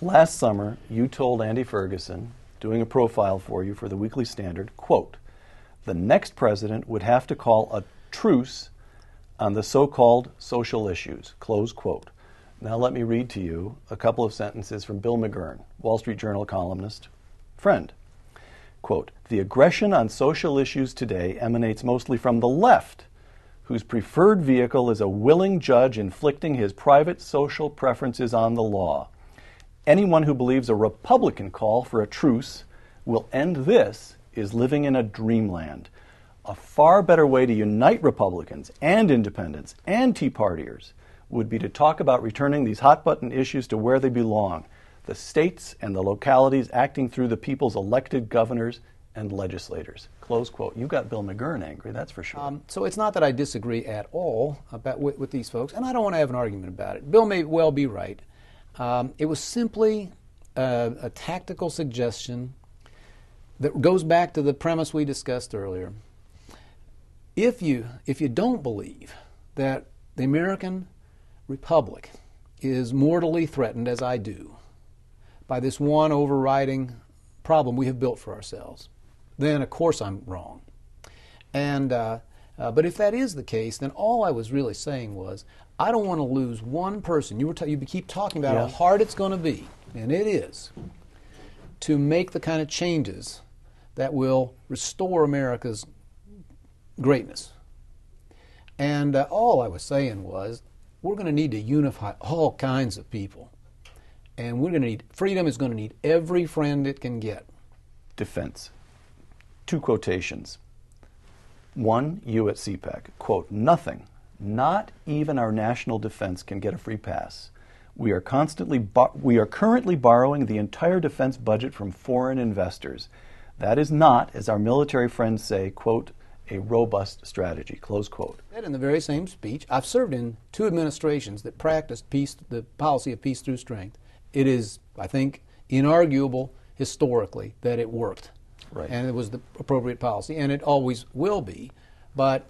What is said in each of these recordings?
Last summer, you told Andy Ferguson, doing a profile for you for the Weekly Standard, quote, "The next president would have to call a truce on the so-called social issues," close quote. Now let me read to you a couple of sentences from Bill McGurn, Wall Street Journal columnist, friend. Quote, "The aggression on social issues today emanates mostly from the left, whose preferred vehicle is a willing judge inflicting his private social preferences on the law. Anyone who believes a Republican call for a truce will end this is living in a dreamland. A far better way to unite Republicans and independents and Tea Partiers would be to talk about returning these hot-button issues to where they belong, the states and the localities acting through the people's elected governors and legislators." Close quote. You got Bill McGurn angry, that's for sure. So it's not that I disagree at all with these folks, and I don't want to have an argument about it. Bill may well be right. It was simply a tactical suggestion that goes back to the premise we discussed earlier. If you don't believe that the American Republic is mortally threatened, as I do, by this one overriding problem we have built for ourselves, then of course I'm wrong. And but if that is the case, then all I was really saying was I don't want to lose one person. You keep talking about how hard it's going to be, and it is, to make the kind of changes that will restore America's greatness. And all I was saying was we're going to need to unify all kinds of people. And we're going to need, freedom is going to need every friend it can get. Defense. Two quotations. One, you at CPAC, quote, "Nothing, not even our national defense can get a free pass. We are currently borrowing the entire defense budget from foreign investors. That is not, as our military friends say, quote, a robust strategy," close quote. That in the very same speech, I've served in two administrations that practiced the policy of peace through strength. It is, I think, inarguable historically that it worked. Right. And it was the appropriate policy, and it always will be. But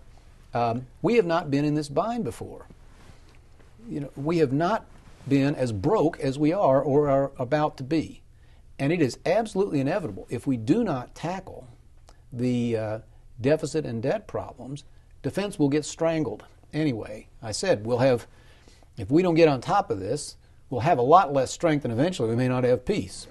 we have not been in this bind before. We have not been as broke as we are or are about to be. And it is absolutely inevitable if we do not tackle the deficit and debt problems, defense will get strangled anyway. I said if we don't get on top of this, we'll have a lot less strength, and eventually we may not have peace.